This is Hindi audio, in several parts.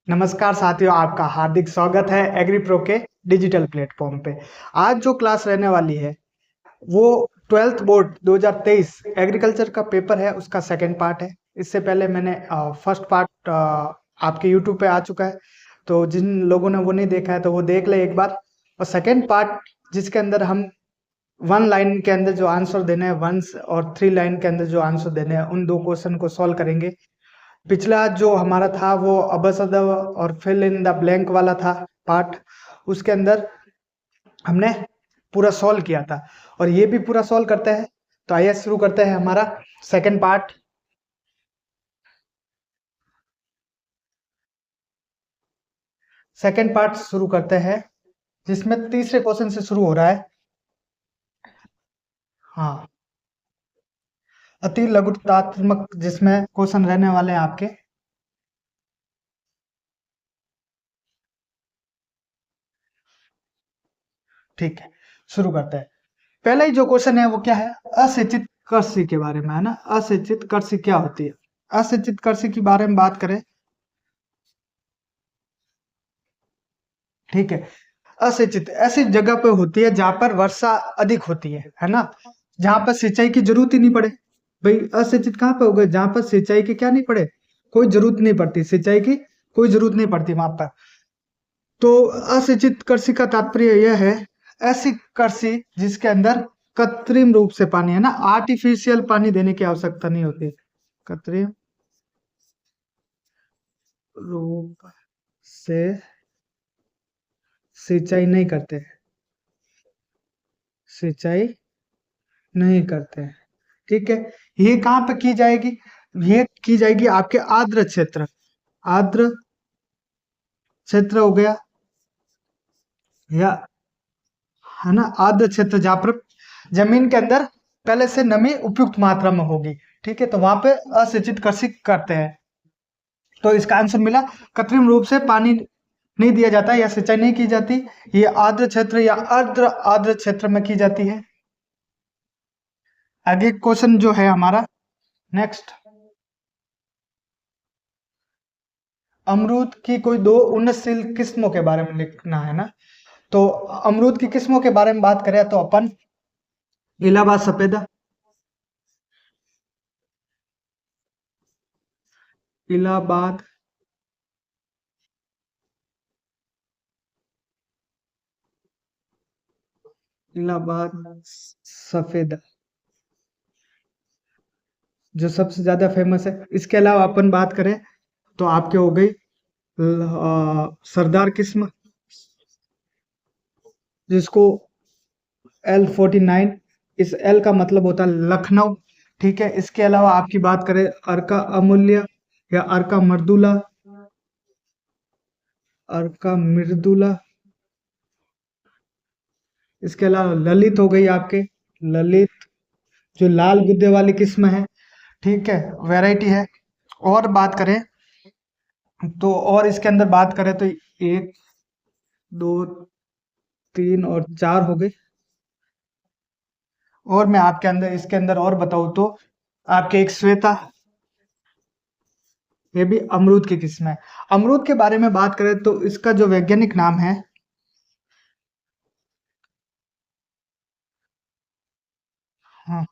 नमस्कार साथियों, आपका हार्दिक स्वागत है एग्री प्रो के डिजिटल प्लेटफॉर्म पे। आज जो क्लास रहने वाली है वो 12th बोर्ड 2023 एग्रीकल्चर का पेपर है, उसका सेकंड पार्ट है। इससे पहले मैंने फर्स्ट पार्ट आपके यूट्यूब पे आ चुका है, तो जिन लोगों ने वो नहीं देखा है तो वो देख ले एक बार। और सेकंड पार्ट जिसके अंदर हम 1 लाइन के अंदर जो आंसर देने हैं, 1 और 3 लाइन के अंदर जो आंसर देने हैं, उन 2 क्वेश्चन को सॉल्व करेंगे। पिछला जो हमारा था वो अबसद और फिल इन द ब्लैंक वाला था पार्ट, उसके अंदर हमने पूरा सॉल्व किया था और ये भी पूरा सॉल्व करते हैं। तो आइए शुरू करते हैं हमारा सेकंड पार्ट। सेकंड पार्ट शुरू करते हैं जिसमें तीसरे क्वेश्चन से शुरू हो रहा है। हाँ, अति लघुतात्मक जिसमें क्वेश्चन रहने वाले हैं आपके। ठीक है, शुरू करते हैं। पहला ही जो क्वेश्चन है वो क्या है, अशिक्षित कृषि के बारे में है ना। अशिक्षित कृषि क्या होती है? अशिक्षित कृषि के बारे में बात करें, ठीक है। असिंचित ऐसी जगह पे होती है जहां पर वर्षा अधिक होती है ना, जहां पर सिंचाई की जरूरत ही नहीं पड़े। भाई असिंचित कहाँ पे हो गए? जहां पर सिंचाई की क्या नहीं पड़े, कोई जरूरत नहीं पड़ती, सिंचाई की कोई जरूरत नहीं पड़ती वहां पर। तो असिंचित कृषि का तात्पर्य यह है, ऐसी कृषि जिसके अंदर कृत्रिम रूप से पानी है ना, आर्टिफिशियल पानी देने की आवश्यकता नहीं होती। कृत्रिम रूप से सिंचाई नहीं करते, सिंचाई नहीं करते हैं, ठीक है। ये कहाँ पे की जाएगी? ये की जाएगी आपके आर्द्र क्षेत्र, आर्द्र क्षेत्र हो गया, या है ना, आर्द्र क्षेत्र जहां पर जमीन के अंदर पहले से नमी उपयुक्त मात्रा में होगी, ठीक है। तो वहां पे असिंचित कृषि करते हैं। तो इसका आंसर मिला, कृत्रिम रूप से पानी नहीं दिया जाता या सिंचाई नहीं की जाती, ये आर्द्र क्षेत्र या अर्ध आर्द्र क्षेत्र में की जाती है। आगे क्वेश्चन जो है हमारा नेक्स्ट, अमरूद की कोई दो उन्नतशील किस्मों के बारे में लिखना है ना। तो अमरूद की किस्मों के बारे में बात करें तो अपन इलाहाबाद सफेदा, इलाहाबाद इलाहाबाद सफेदा जो सबसे ज्यादा फेमस है। इसके अलावा अपन बात करें तो आपके हो गई सरदार किस्म, जिसको L49, इस L का मतलब होता है लखनऊ, ठीक है। इसके अलावा आपकी बात करें अर्का अमूल्य या अर्का मर्दुला, अर्का मृदुला। इसके अलावा ललित हो गई आपके, ललित जो लाल गुद्दे वाली किस्म है, ठीक है, वैरायटी है। और बात करें तो, और इसके अंदर बात करें तो 1 2 3 और 4 हो गई। और मैं आपके अंदर इसके अंदर और बताऊं तो आपके एक श्वेता, ये भी अमरूद की किस्म है। अमरूद के बारे में बात करें तो इसका जो वैज्ञानिक नाम है, हाँ,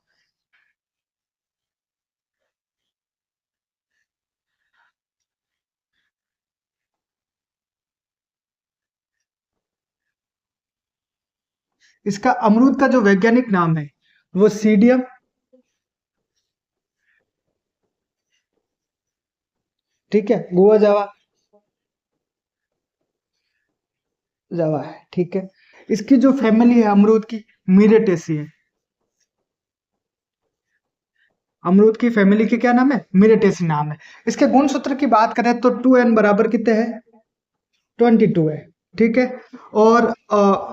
इसका अमरूद का जो वैज्ञानिक नाम है वो सीडियम, ठीक है, गुआ जावा, जावा है, ठीक है। इसकी जो फैमिली है अमरूद की, मिरेटेसी है। अमरूद की फैमिली की क्या नाम है? मिरेटेसी नाम है। इसके गुण सूत्र की बात करें तो 2n बराबर कितने हैं? 22 है, ठीक है। और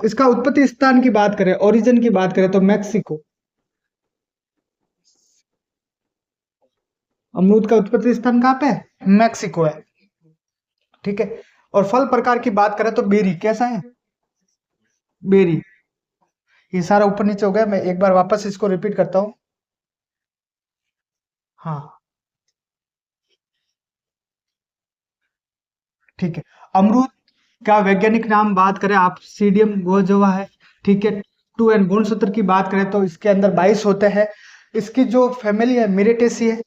इसका उत्पत्ति स्थान की बात करें, ओरिजिन की बात करें तो मैक्सिको, अमरूद का उत्पत्ति स्थान कहाँ पे है? मैक्सिको है, ठीक है। और फल प्रकार की बात करें तो बेरी कैसा है? बेरी। ये सारा ऊपर नीचे हो गया, मैं एक बार वापस इसको रिपीट करता हूँ। हाँ, ठीक है। अमरूद का वैज्ञानिक नाम बात करें आप, सीडियम गोजोवा है। ठीक है। 2 एंड गुणसूत्र की बात करें तो इसके अंदर 22 होते हैं। इसकी जो फैमिली है मिरेटेसी है।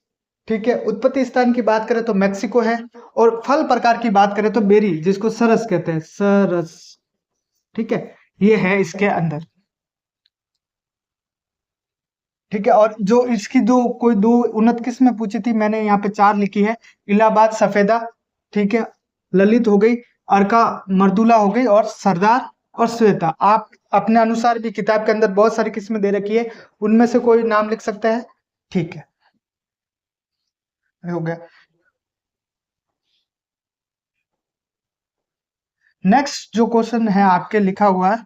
ठीक है। उत्पत्ति स्थान की बात करें तो मैक्सिको है। और फल प्रकार की बात करें तो बेरी, जिसको सरस कहते हैं, सरस। ठीक है, ये है इसके अंदर। ठीक है। और जो इसकी दो कोई दो उन्नत किस्में पूछी थी, मैंने यहाँ पे 4 लिखी है। इलाहाबाद सफेदा, ठीक है, ललित हो गई, अर्का मर्दुला हो गई, और सरदार और श्वेता। आप अपने अनुसार भी किताब के अंदर बहुत सारी किस्में दे रखी है, उनमें से कोई नाम लिख सकते हैं। ठीक है, हो गया। नेक्स्ट जो क्वेश्चन है आपके लिखा हुआ है,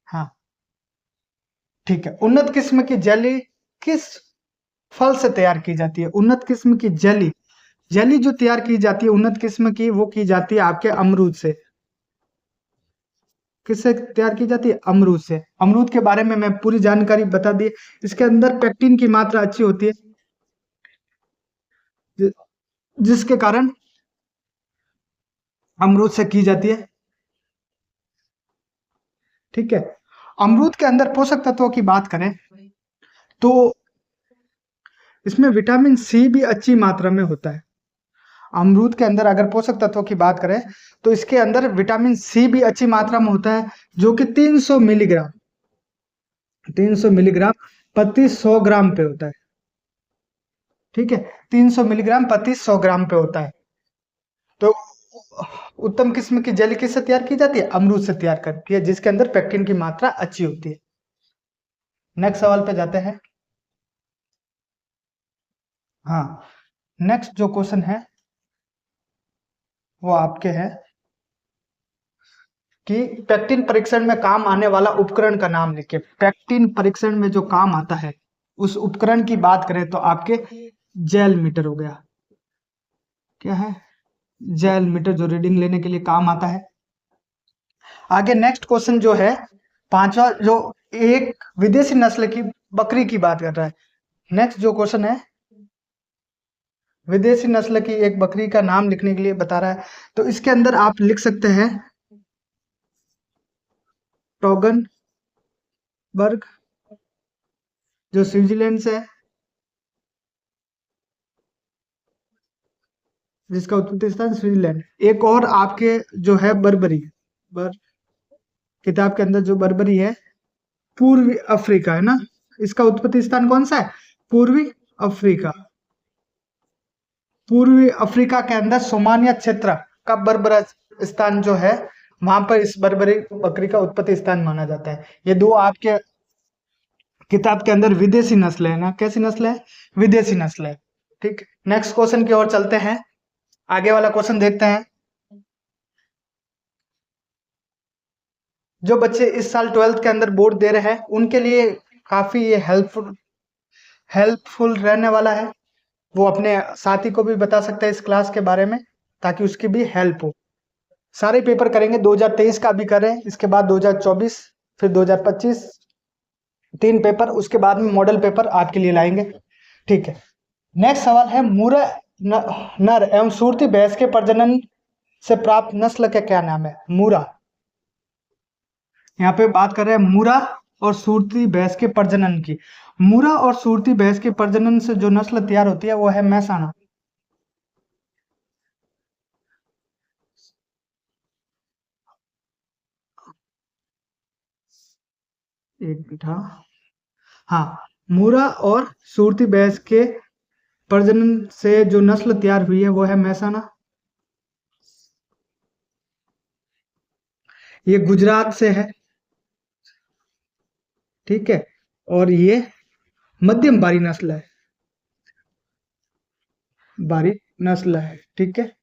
हाँ ठीक है। उन्नत किस्म की जेली किस फल से तैयार की जाती है? उन्नत किस्म की जेली, जेली जो तैयार की जाती है उन्नत किस्म की, वो की जाती है आपके अमरूद से। किससे तैयार की जाती है? अमरूद से। अमरूद के बारे में मैं पूरी जानकारी बता दी। इसके अंदर पेक्टिन की मात्रा अच्छी होती है, जि- जिसके कारण अमरूद से की जाती है। ठीक है। अमरूद के अंदर पोषक तत्वों की बात करें तो इसमें विटामिन सी भी अच्छी मात्रा में होता है। अमरूद के अंदर अगर पोषक तत्वों की बात करें तो इसके अंदर विटामिन सी भी अच्छी मात्रा में होता है, जो कि 300 मिलीग्राम, 300 मिलीग्राम प्रति 100 ग्राम पे होता है। ठीक है, 300 मिलीग्राम प्रति 100 ग्राम पे होता है। तो उत्तम किस्म की जेली किससे तैयार की जाती है? अमरूद से तैयार करती है, जिसके अंदर पेक्टिन की मात्रा अच्छी होती है। नेक्स्ट सवाल पे जाते हैं। हाँ, नेक्स्ट जो क्वेश्चन है वो आपके है कि पेक्टिन परीक्षण में काम आने वाला उपकरण का नाम लिखिए। पेक्टिन परीक्षण में जो काम आता है उस उपकरण की बात करें तो आपके जेल मीटर हो गया। क्या है? जेल मीटर, जो रीडिंग लेने के लिए काम आता है। आगे नेक्स्ट क्वेश्चन जो है पांचवा, जो एक विदेशी नस्ल की बकरी की बात कर रहा है। नेक्स्ट जो क्वेश्चन है विदेशी नस्ल की एक बकरी का नाम लिखने के लिए बता रहा है। तो इसके अंदर आप लिख सकते हैं टोगन बर्ग, जो स्विट्जरलैंड से है, जिसका उत्पत्ति स्थान स्विट्जरलैंड। एक और आपके जो है बर्बरी, बर किताब के अंदर जो बर्बरी है पूर्वी अफ्रीका है ना, इसका उत्पत्ति स्थान कौन सा है? पूर्वी अफ्रीका। पूर्वी अफ्रीका के अंदर सोमानिया क्षेत्र का बर्बरा स्थान जो है, वहां पर इस बर्बरी बकरी का उत्पत्ति स्थान माना जाता है। ये दो आपके किताब के अंदर विदेशी नस्ल है ना, कैसी नस्ल है? विदेशी नस्ल है। ठीक, नेक्स्ट क्वेश्चन की ओर चलते हैं। आगे वाला क्वेश्चन देखते हैं। जो बच्चे इस साल 12th के अंदर बोर्ड दे रहे हैं उनके लिए काफी ये हेल्पफुल रहने वाला है। वो अपने साथी को भी बता सकते हैं इस क्लास के बारे में, ताकि उसकी भी हेल्प हो। सारे पेपर करेंगे, 2023 का भी करें, इसके बाद 2024, फिर 2025, 3 पेपर, उसके बाद में मॉडल पेपर आपके लिए लाएंगे। ठीक है। नेक्स्ट सवाल है, मूरा नर एवं सूरती भैंस के प्रजनन से प्राप्त नस्ल का क्या नाम है? मूरा। यहाँ पे बात कर रहे हैं मूरा और सूरती भैंस के प्रजनन की। मूरा और सूरती भैंस के प्रजनन से जो नस्ल तैयार होती है वो है मैसाना। एक मिनट, हाँ हाँ, मूरा और सूरती भैंस के प्रजनन से जो नस्ल तैयार हुई है वो है मैसाना। ये गुजरात से है। ठीक है। और ये मध्यम बारी नस्ल है, बारी नस्ल है। ठीक है।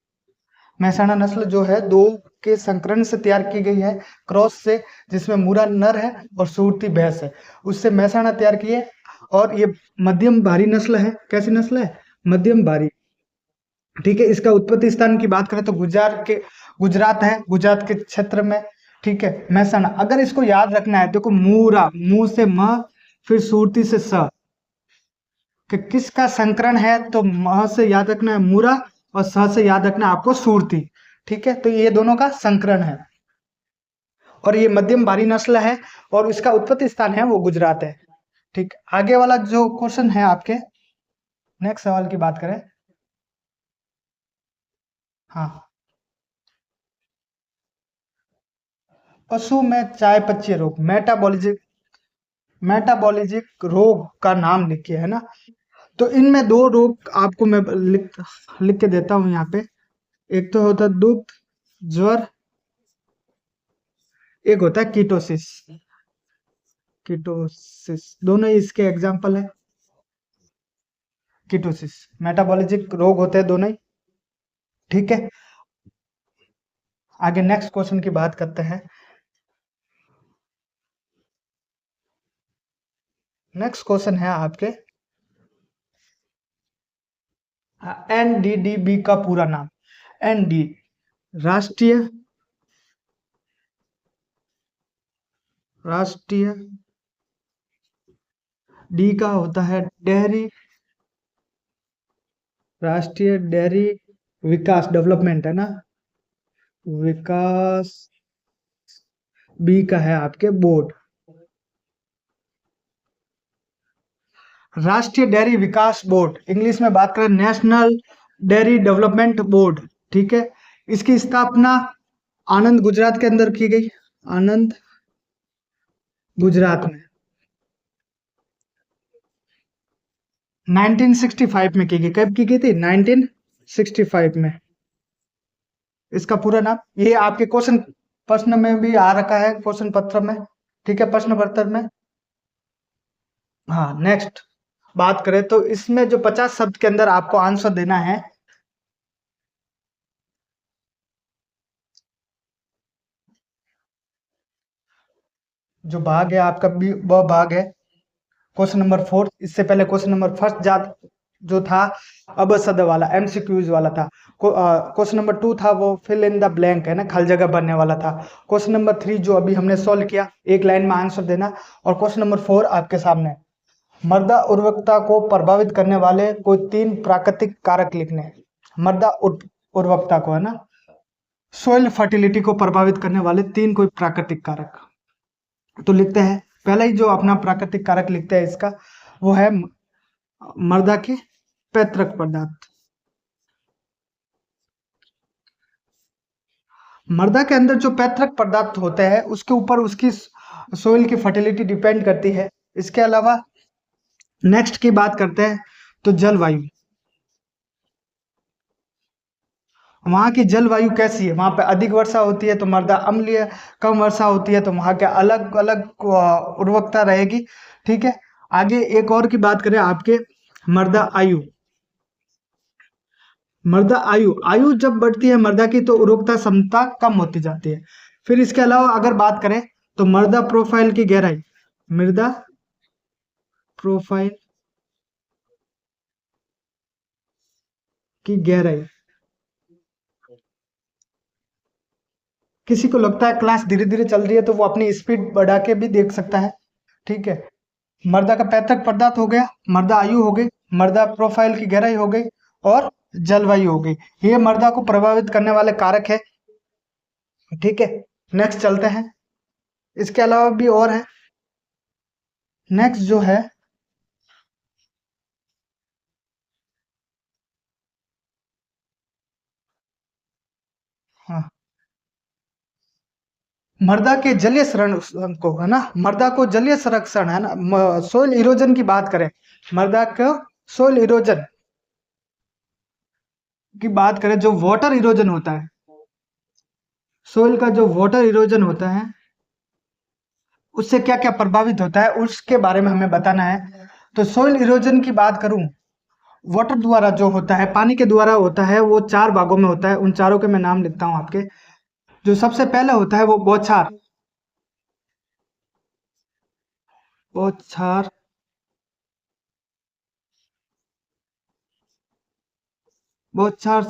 मैसाना नस्ल जो है दो के संकरण से तैयार की गई है, क्रॉस से, जिसमें मूरा नर है और सूरती भैंस है, उससे मैसाना तैयार की है। और ये मध्यम भारी नस्ल है। कैसी नस्ल है? मध्यम भारी। ठीक है। इसका उत्पत्ति स्थान की बात करें तो गुजरात है, गुजरात के क्षेत्र में। ठीक है। मैसाना, अगर इसको याद रखना है देखो, मूरा, मुंह से म, फिर सूरती से स, कि किसका संकरण है, तो म से याद रखना है मूरा और स से याद रखना है आपको सुरती। ठीक है, तो ये दोनों का संकरण है और ये मध्यम भारी नस्ल है और इसका उत्पत्ति स्थान है वो गुजरात है। ठीक, आगे वाला जो क्वेश्चन है आपके, नेक्स्ट सवाल की बात करें। हाँ, पशु में चाय पत्ती रोग, मेटाबॉलिजिक रोग का नाम लिखिए, है ना। तो इनमें दो रोग आपको मैं लिख लिख के देता हूँ यहाँ पे। एक तो होता है दुग्ध ज्वर, एक होता है कीटोसिस। कीटोसिस दोनों ही इसके एग्जाम्पल है। कीटोसिस मेटाबॉलिजिक रोग होते हैं दोनों ही। ठीक है, आगे नेक्स्ट क्वेश्चन की बात करते हैं। नेक्स्ट क्वेश्चन है आपके, एनडीडीबी का पूरा नाम। एनडी राष्ट्रीय राष्ट्रीय डी का होता है डेयरी, राष्ट्रीय डेयरी विकास डेवलपमेंट, है ना, विकास। बी का है आपके बोर्ड, राष्ट्रीय डेयरी विकास बोर्ड, इंग्लिश में बात करें नेशनल डेयरी डेवलपमेंट बोर्ड। ठीक है, इसकी स्थापना आनंद गुजरात के अंदर की गई, आनंद गुजरात में 1965 में की गई। कब की गई थी? 1965 में। इसका पूरा नाम, ये आपके क्वेश्चन प्रश्न में भी आ रखा है, क्वेश्चन पत्र में। ठीक है, प्रश्न पत्र में। हाँ, नेक्स्ट बात करें तो इसमें जो 50 शब्द के अंदर आपको आंसर देना है, जो भाग है आपका वह भाग है क्वेश्चन नंबर 4। इससे पहले क्वेश्चन नंबर फर्स्ट जो था अबसद वाला, एमसीक्यूज वाला था। क्वेश्चन नंबर 2 था वो फिल इन द ब्लैंक, है ना, खाली जगह भरने वाला था। क्वेश्चन नंबर 3 जो अभी हमने सॉल्व किया, एक लाइन में आंसर देना। और क्वेश्चन नंबर 4 आपके सामने, मृदा उर्वरकता को प्रभावित करने वाले कोई 3 प्राकृतिक कारक लिखने। मृदा उर्वरकता को, है ना, सोइल फर्टिलिटी को प्रभावित करने वाले 3 कोई प्राकृतिक कारक। तो लिखते हैं, पहला ही जो अपना प्राकृतिक कारक लिखते हैं इसका, वो है मृदा के पैतृक पदार्थ। मृदा के अंदर जो पैतृक पदार्थ होते हैं उसके ऊपर उसकी सोइल की फर्टिलिटी डिपेंड करती है। इसके अलावा नेक्स्ट की बात करते हैं तो जलवायु, वहां की जलवायु कैसी है, वहां पे अधिक वर्षा होती है तो मृदा अम्लीय, कम वर्षा होती है तो वहां के अलग अलग उर्वरकता रहेगी। ठीक है, आगे एक और की बात करें आपके, मृदा आयु। मृदा आयु, आयु जब बढ़ती है मृदा की तो उर्वरकता क्षमता कम होती जाती है। फिर इसके अलावा अगर बात करें तो मृदा प्रोफाइल की गहराई, मृदा प्रोफाइल की गहराई, किसी को लगता है क्लास धीरे धीरे चल रही है तो वो अपनी स्पीड बढ़ा के भी देख सकता है। ठीक है, मृदा का पैतृक पदार्थ हो गया, मृदा आयु हो गई, मृदा प्रोफाइल की गहराई हो गई और जलवायु हो गई। ये मृदा को प्रभावित करने वाले कारक है। ठीक है, नेक्स्ट चलते हैं, इसके अलावा भी और है। नेक्स्ट जो है, हाँ, मृदा के जलीय संरक्षण को, है ना, मृदा को जलीय संरक्षण, है ना, सोइल इरोजन की बात करें, मृदा को सोइल इरोजन की बात करें, जो वाटर इरोजन होता है, सोइल का जो वाटर इरोजन होता है उससे क्या क्या प्रभावित होता है उसके बारे में हमें बताना है। तो सोइल इरोजन की बात करूं, वाटर द्वारा जो होता है, पानी के द्वारा होता है, वो 4 भागों में होता है। उन चारों के मैं नाम लिखता हूं आपके। जो सबसे पहले होता है वो बौछार, बौछार बौछार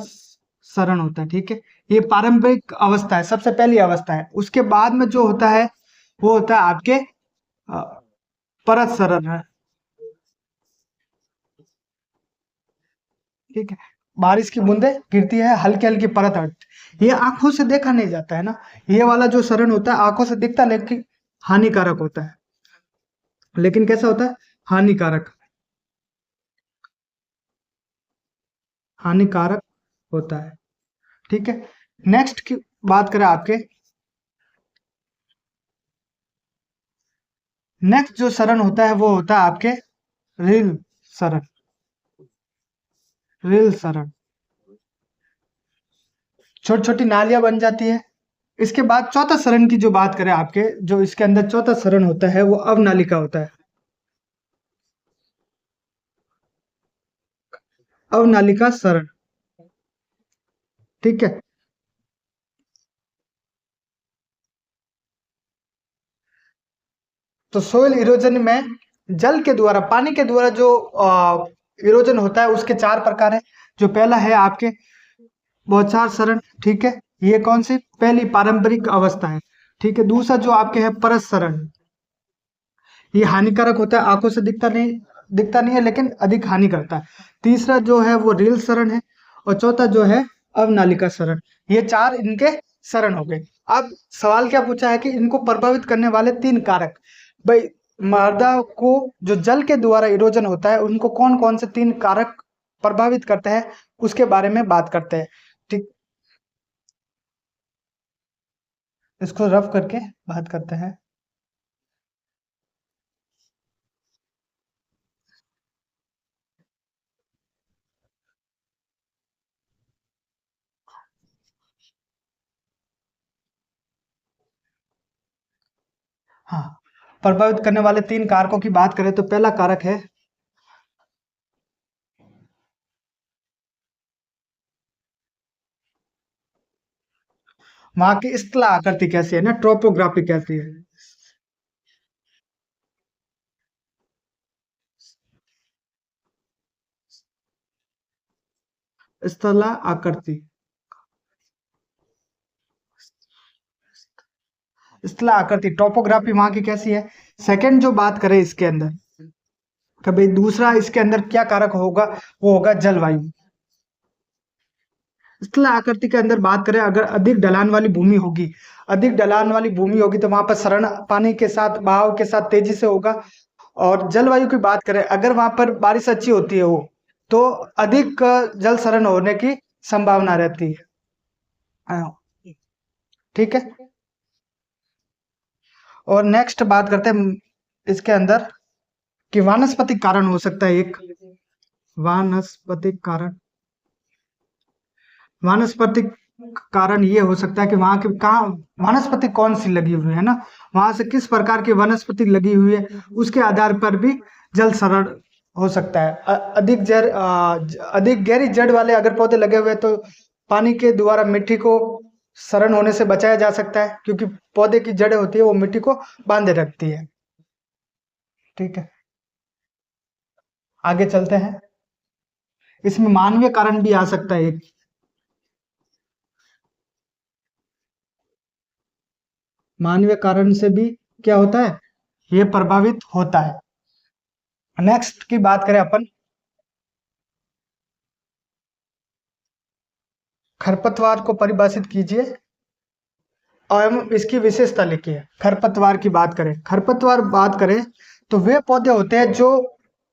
सरण होता है। ठीक है, ये पारंपरिक अवस्था है, सबसे पहली अवस्था है। उसके बाद में जो होता है वो होता है आपके परत सरण है। ठीक है, बारिश की बूंदे गिरती है, हल्की हल्की परत हटती, ये आंखों से देखा नहीं जाता है ना, ये वाला जो सरण होता है आंखों से दिखता लेकिन हानिकारक होता है, लेकिन कैसा होता है, हानिकारक, हानिकारक होता है। ठीक है, नेक्स्ट की बात करें आपके, नेक्स्ट जो सरण होता है वो होता है आपके रील सरण, रील सरण, छोटी छोटी नालियां बन जाती है। इसके बाद चौथा सरण की जो बात करें आपके, जो इसके अंदर चौथा सरण होता है वो अवनालिका होता है, अवनालिका सरण। ठीक है, तो सोइल इरोजन में जल के द्वारा, पानी के द्वारा जो इरोजन होता है उसके चार प्रकार है। जो पहला है आपके बौछार सरण, ठीक है, ये कौन सी पहली पारंपरिक अवस्था है। ठीक है, दूसरा जो आपके है परस सरण, ये हानिकारक होता है, आंखों से दिखता नहीं है लेकिन अधिक हानि करता है। तीसरा जो है वो रील शरण है, और चौथा जो है अवनालिका शरण। ये चार इनके शरण हो गए। अब सवाल क्या पूछा है कि इनको प्रभावित करने वाले तीन कारक, भाई मृदा को जो जल के द्वारा इरोजन होता है उनको कौन कौन से तीन कारक प्रभावित करते हैं, उसके बारे में बात करते हैं। ठीक, इसको रफ करके बात करते हैं। हाँ, प्रभावित करने वाले तीन कारकों की बात करें तो पहला कारक है वहां की स्थला आकृति कैसी है ना, ट्रोपोग्राफी कैसी है, स्थला आकृति, स्थला आकृति टोपोग्राफी वहां की कैसी है। सेकंड जो बात करें इसके अंदर, कभी दूसरा इसके अंदर क्या कारक होगा, वो होगा जलवायु। स्थला आकृति के अंदर बात करें, अगर अधिक ढलान वाली भूमि होगी, अधिक ढलान वाली भूमि होगी तो वहां पर सरण पानी के साथ बहाव के साथ तेजी से होगा। और जलवायु की बात करें, अगर वहां पर बारिश अच्छी होती है वो, तो अधिक जल सरण होने की संभावना रहती है। हाँ, ठीक है, और नेक्स्ट बात करते हैं इसके अंदर कि वानस्पतिक कारण हो सकता है एक, वानस्पतिक कारण, वानस्पतिक कारण ये हो सकता है कि वहां के कहाँ वनस्पति कौन सी लगी हुई है ना, वहां से किस प्रकार की वनस्पति लगी हुई है उसके आधार पर भी जल सरण हो सकता है। अधिक गहरी जड़ वाले अगर पौधे लगे हुए हैं तो पानी के द्वारा मिट्टी को सरण होने से बचाया जा सकता है, क्योंकि पौधे की जड़ें होती है वो मिट्टी को बांधे रखती है। ठीक है, आगे चलते हैं। इसमें मानवीय कारण भी आ सकता है एक, मानवीय कारण से भी क्या होता है, ये प्रभावित होता है। नेक्स्ट की बात करें अपन, खरपतवार को परिभाषित कीजिए और इसकी विशेषता लिखिए। खरपतवार की बात करें, खरपतवार बात करें तो वे पौधे होते हैं जो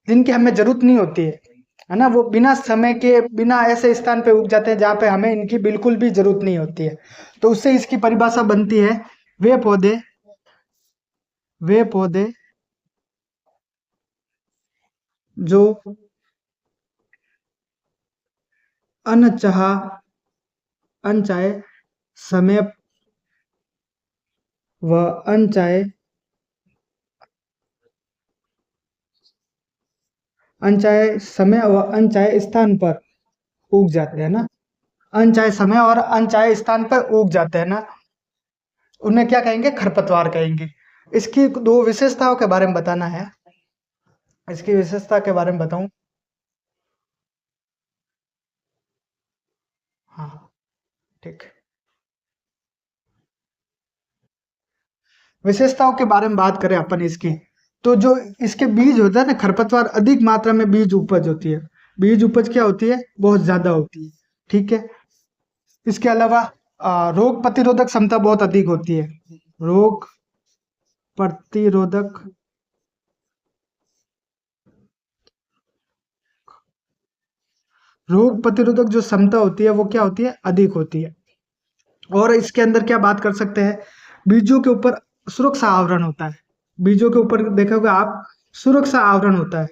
जिनकी हमें जरूरत नहीं होती है ना, वो बिना समय के बिना ऐसे स्थान पे उग जाते हैं जहाँ पे हमें इनकी बिल्कुल भी जरूरत नहीं होती है। तो उससे इसकी परिभाषा बनती है, वे पौधे, वे पौधे जो अनचाह अनचाहे समय व अनचाहे अनचाहे समय व अनचाहे स्थान पर उग जाते हैं ना, अनचाहे समय और अनचाहे स्थान पर उग जाते हैं ना, उन्हें क्या कहेंगे, खरपतवार कहेंगे। इसकी दो विशेषताओं के बारे में बताना है, इसकी विशेषता के बारे में बताऊं। हाँ, ठीक, विशेषताओं के बारे में बात करें अपन इसकी, तो जो इसके बीज होता है ना, खरपतवार अधिक मात्रा में बीज उपज होती है, बीज उपज क्या होती है, बहुत ज्यादा होती है। ठीक है, इसके अलावा रोग प्रतिरोधक क्षमता बहुत अधिक होती है। रोग प्रतिरोधक रोग प्रतिरोधक जो क्षमता होती है वो क्या होती है, अधिक होती है। और इसके अंदर क्या बात कर सकते हैं, बीजों के ऊपर सुरक्षा आवरण होता है। बीजों के ऊपर देखोगे आप, सुरक्षा आवरण होता है।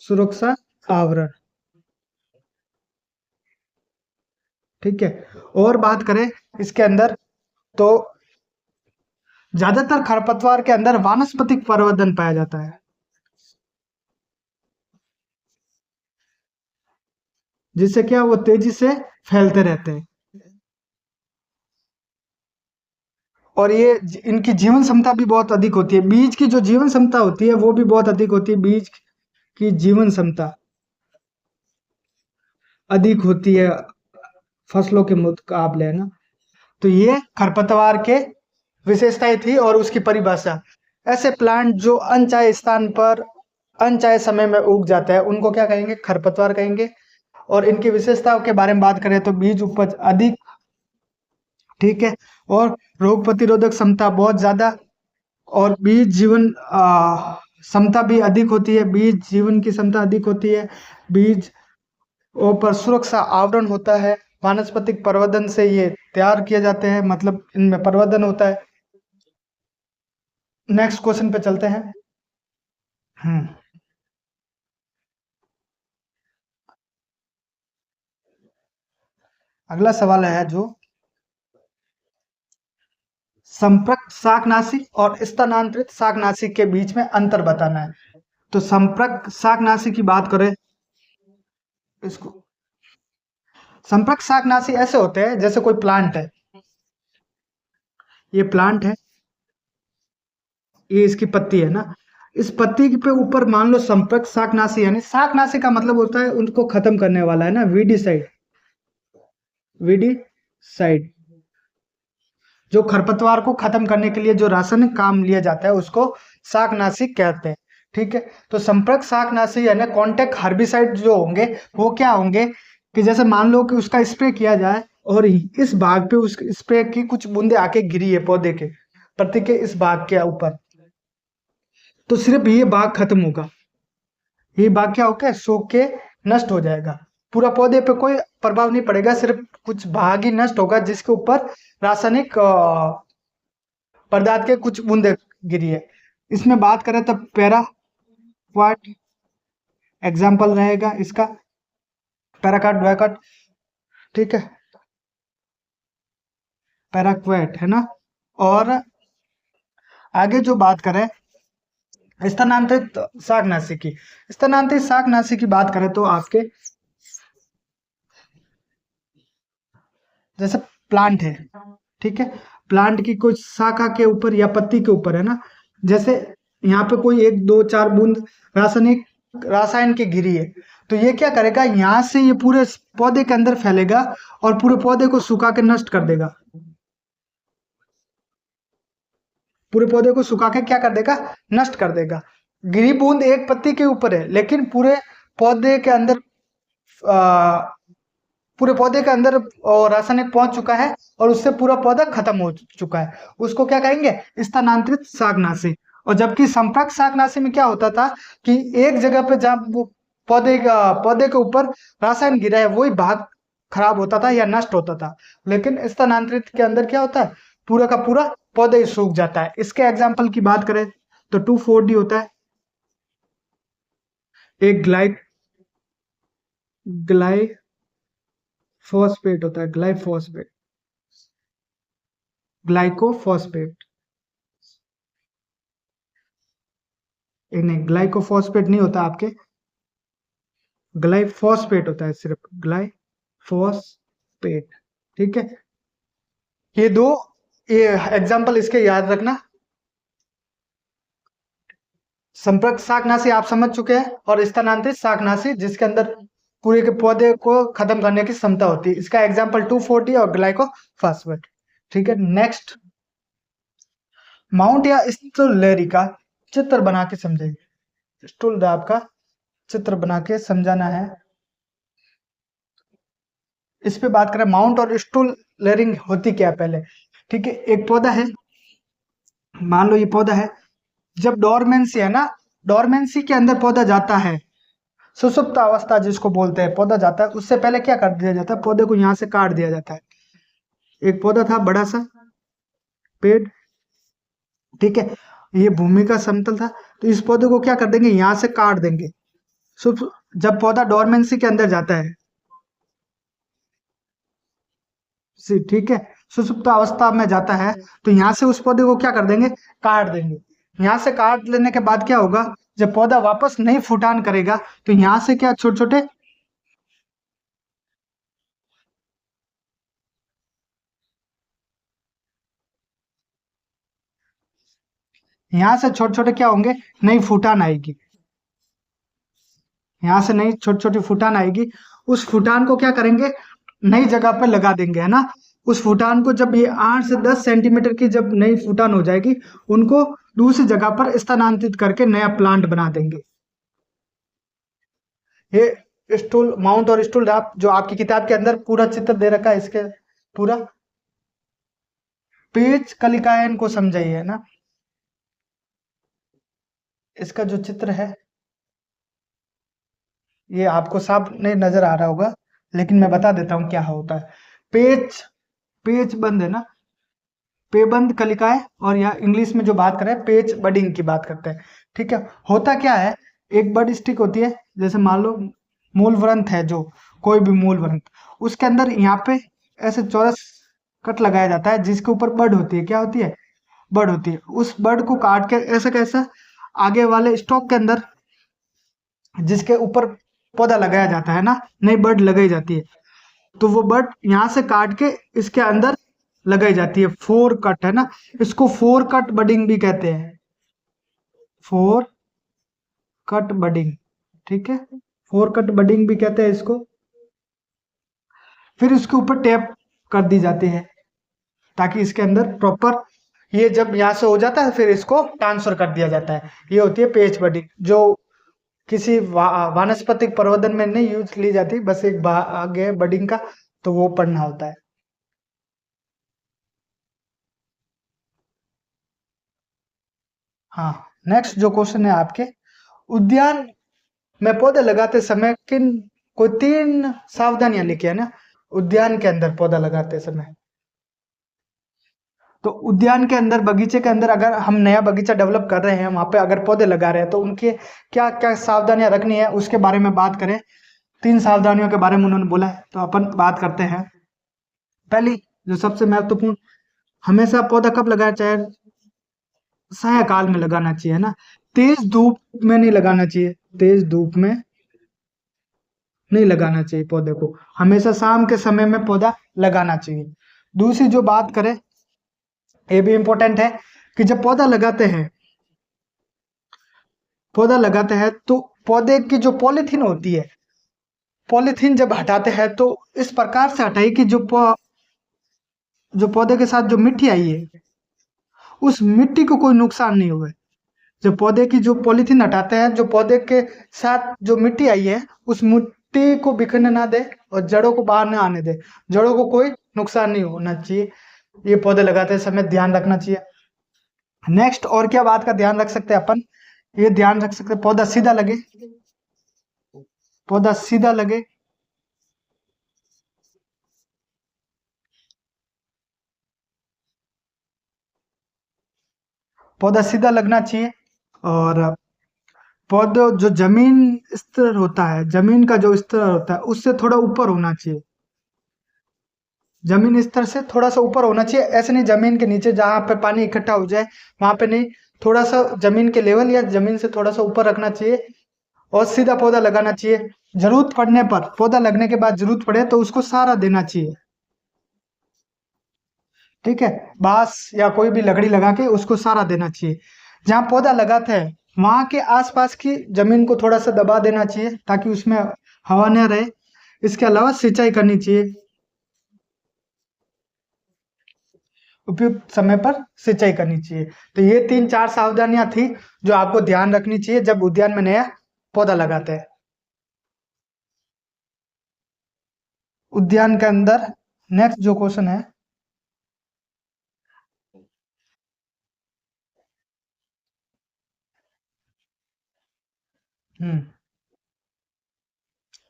सुरक्षा आवरण। ठीक है, और बात करें इसके अंदर, तो ज्यादातर खरपतवार के अंदर वानस्पतिक प्रवर्धन पाया जाता है, जिससे क्या वो तेजी से फैलते रहते हैं। और ये इनकी जीवन क्षमता भी बहुत अधिक होती है। बीज की जो जीवन क्षमता होती है वो भी बहुत अधिक होती है। बीज की जीवन क्षमता अधिक होती है फसलों के मुकाबले, है ना। तो ये खरपतवार के विशेषताएं थी और उसकी परिभाषा। ऐसे प्लांट जो अनचाहे स्थान पर अनचाहे समय में उग जाता है उनको क्या कहेंगे, खरपतवार कहेंगे। और इनकी विशेषताओं के बारे में बात करें तो बीज उपज अधिक, ठीक है, और रोग प्रतिरोधक क्षमता बहुत ज्यादा, और बीज जीवन क्षमता भी अधिक होती है। बीज जीवन की क्षमता अधिक होती है। बीज पर सुरक्षा आवरण होता है। वानस्पतिक प्रवर्धन से ये तैयार किए जाते हैं, मतलब इनमें प्रवर्धन होता है। नेक्स्ट क्वेश्चन पे चलते हैं। हम्म अगला सवाल है जो संपर्क शाकनाशी और स्थानांतरित शाकनाशी के बीच में अंतर बताना है। तो संपर्क शाकनाशी की बात करें, इसको संपर्क शाकनाशी ऐसे होते हैं जैसे कोई प्लांट है, ये प्लांट है, ये इसकी पत्ती है ना, इस पत्ती पे ऊपर मान लो संपर्क शाकनाशी, यानी शाकनाशी का मतलब होता है उनको खत्म करने वाला, है ना, वीडीसाइड। वीडीसाइड जो खरपतवार को खत्म करने के लिए जो रासायनिक काम लिया जाता है उसको शाकनाशी कहते हैं। ठीक है, तो संपर्क शाकनाशी यानी कॉन्टेक्ट हर्बिसाइड जो होंगे वो क्या होंगे, कि जैसे मान लो कि उसका स्प्रे किया जाए और इस भाग पे उस स्प्रे की कुछ बूंदे आके गिरी है पौधे के पत्ती के इस भाग के ऊपर, तो सिर्फ ये भाग खत्म होगा। ये भाग क्या होगा, सूख के नष्ट हो जाएगा। पूरा पौधे पे कोई प्रभाव नहीं पड़ेगा, सिर्फ कुछ भाग ही नष्ट होगा जिसके ऊपर रासायनिक पदार्थ के कुछ बूंदे गिरी है। इसमें बात करें तो पैराक्वाट एग्जाम्पल रहेगा इसका, पैराकाट डुआकाट। ठीक है, पैराक्वेट है ना। और आगे जो बात करें स्थानांतरित शाकनाशी की, स्थानांतरित शाकनाशी की बात करें तो आपके जैसे प्लांट है, ठीक है, प्लांट की कुछ शाखा के ऊपर या पत्ती के ऊपर, है ना, जैसे यहाँ पे कोई एक दो चार बूंद रासायन की गिरी है, तो ये क्या करेगा, यहाँ से ये पूरे पौधे के अंदर फैलेगा और पूरे पौधे को सुखा के नष्ट कर देगा। पूरे पौधे को सुखा के क्या कर देगा, नष्ट कर देगा। गिरी बूंद एक पत्ती के ऊपर है लेकिन पौधे के अंदर आ, पूरे पौधे के अंदर रासायनिक पहुंच चुका है और उससे पूरा पौधा खत्म हो चुका है, उसको क्या कहेंगे, स्थानांतरित शाकनाशी। और जबकि संपर्क शाकनाशी में क्या होता था कि एक जगह पे जब वो पौधे के ऊपर रासायन गिरा है वही भाग खराब होता था या नष्ट होता था, लेकिन स्थानांतरित के अंदर क्या होता है, पूरा का पूरा पौधे ही सूख जाता है। इसके एग्जाम्पल की बात करें तो 2,4-D होता है, एक ग्लाइफोस्फेट होता है, ग्लाइकोफॉस्फेट, नहीं ग्लाइकोफॉस्फेट नहीं होता आपके, ग्लाइफोस्फेट होता है, सिर्फ ग्लाइफोस्फेट। ठीक है, ये दो ये एग्जाम्पल इसके याद रखना। संपर्क शाकनाशी आप समझ चुके हैं, और स्थानांतरित शाकनाशी जिसके अंदर पूरे के पौधे को खत्म करने की क्षमता होती है, इसका एग्जाम्पल 2,4-D और ग्लाइकोफॉस्फेट। ठीक है, नेक्स्ट, माउंट या स्ट्रोलेरिका चित्र बना के समझेंगे। स्टूल लैब का चित्र बना के समझाना है। इस पे बात करें माउंट और स्टूल लेयरिंग होती क्या है पहले। ठीक है, एक पौधा है, मान लो ये पौधा है, जब डोरमेंसी है ना, डोरमेंसी के अंदर पौधा जाता है, सुषुप्त अवस्था जिसको बोलते हैं, पौधा जाता है, उससे पहले क्या कर दिया जाता है, पौधे को यहाँ से काट दिया जाता है। एक पौधा था बड़ा सा पेड़, ठीक है, ये भूमि का समतल था, तो इस पौधे को क्या कर देंगे, यहाँ से काट देंगे। जब पौधा डोरमेंसी के अंदर जाता है, ठीक है, सुषुप्त अवस्था में जाता है, तो यहाँ से उस पौधे को क्या कर देंगे, काट देंगे। यहाँ से काट लेने के बाद क्या होगा, जब पौधा वापस नई फुटान करेगा, तो यहाँ से क्या छोटे छोटे यहाँ से छोटे छोटे क्या होंगे, नई फुटान आएगी। यहाँ से नई छोटी छोटी फुटान आएगी, उस फुटान को क्या करेंगे, नई जगह पर लगा देंगे, है ना। उस फुटान को जब ये 8 से 10 सेंटीमीटर की जब नई फुटान हो जाएगी, उनको दूसरी जगह पर स्थानांतरित करके नया प्लांट बना देंगे। ये स्टूल माउंट और स्टूल आप जो आपकी किताब के अंदर पूरा चित्र दे रखा है, इसके पूरा पेज कलिकायन को समझाइए, है ना। इसका जो चित्र है ये आपको साफ नहीं नजर आ रहा होगा, लेकिन मैं बता देता हूँ क्या होता है। पेज पेज बंद है ना, पेबंद कलिकाएं, और यहाँ इंग्लिश में जो बात करें पेज बडिंग की बात करते हैं। ठीक है, होता क्या है, एक बड स्टिक होती है, जैसे मान लो मूल ग्रंथ है, जो कोई भी मूल ग्रंथ, उसके अंदर यहाँ पे ऐसे चौरस कट लगाया जाता है, जिसके ऊपर बड होती है, क्या होती है, बड होती है। उस बड को काट के ऐसा कैसा आगे वाले स्टॉक के अंदर, जिसके ऊपर पौधा लगाया जाता है ना, नई बड लगाई जाती है, तो वो बड यहाँ से काट के इसके अंदर लगाई जाती है, फोर कट, है ना। इसको फोर कट बडिंग भी कहते हैं, फोर कट बडिंग, ठीक है, फोर कट बडिंग भी कहते हैं इसको। फिर इसके ऊपर टेप कर दी जाती है, ताकि इसके अंदर प्रॉपर, ये जब यहाँ से हो जाता है फिर इसको ट्रांसफर कर दिया जाता है। ये होती है पेज बडिंग, जो किसी वानस्पतिक प्रवर्धन में नहीं यूज ली जाती, बस एक भाग है बडिंग का, तो वो पढ़ना होता है। हाँ, नेक्स्ट जो क्वेश्चन है आपके, उद्यान में पौधे लगाते समय किन कोई 3 सावधानियां लिखी है ना, उद्यान के अंदर पौधा लगाते समय। तो उद्यान के अंदर, बगीचे के अंदर, अगर हम नया बगीचा डेवलप कर रहे हैं, वहां पे अगर पौधे लगा रहे हैं, तो उनके क्या क्या सावधानियां रखनी है, उसके बारे में बात करें। 3 सावधानियों के बारे में उन्होंने बोला है, तो अपन बात करते हैं। पहली जो सबसे महत्वपूर्ण, हमेशा पौधा कब लगाया, चाहे साया काल में लगाना चाहिए, ना, तेज धूप में नहीं लगाना चाहिए, तेज धूप में नहीं लगाना चाहिए पौधे को, हमेशा शाम के समय में पौधा लगाना चाहिए। दूसरी जो बात करें, ये भी इंपॉर्टेंट है, कि जब पौधा लगाते हैं तो पौधे की जो पॉलीथीन होती है, पॉलीथीन जब हटाते हैं तो इस प्रकार से हटाइए कि जो पौधे के साथ जो मिट्टी आई है, उस मिट्टी को कोई नुकसान नहीं हुए। जब पौधे की जो पॉलीथीन हटाते हैं, जो पौधे के साथ जो मिट्टी आई है, उस मिट्टी को बिखरने ना दे और जड़ों को बाहर ना आने दे, जड़ों को कोई नुकसान नहीं होना चाहिए, ये पौधे लगाते समय ध्यान रखना चाहिए। नेक्स्ट और क्या बात का ध्यान रख सकते हैं अपन, ये ध्यान रख सकते हैं, पौधा सीधा लगे, पौधा सीधा लगे, पौधा सीधा लगना चाहिए। और पौधो जो जमीन स्तर होता है, जमीन का जो स्तर होता है, उससे थोड़ा ऊपर होना चाहिए, जमीन स्तर से थोड़ा सा ऊपर होना चाहिए। ऐसे नहीं जमीन के नीचे जहां पे पानी इकट्ठा हो जाए वहां पे नहीं, थोड़ा सा जमीन के लेवल या जमीन से थोड़ा सा ऊपर रखना चाहिए, और सीधा पौधा लगाना चाहिए। जरूरत पड़ने पर, पौधा लगने के बाद जरूरत पड़े तो उसको सहारा देना चाहिए, ठीक है, बांस या कोई भी लकड़ी लगा के उसको सहारा देना चाहिए। जहां पौधा लगाते हैं वहां के आसपास की जमीन को थोड़ा सा दबा देना चाहिए, ताकि उसमें हवा न रहे। इसके अलावा सिंचाई करनी चाहिए। उपयुक्त समय पर सिंचाई करनी चाहिए। तो ये 3-4 सावधानियां थी जो आपको ध्यान रखनी चाहिए जब उद्यान में नया पौधा लगाते हैं। उद्यान के अंदर नेक्स्ट जो क्वेश्चन है,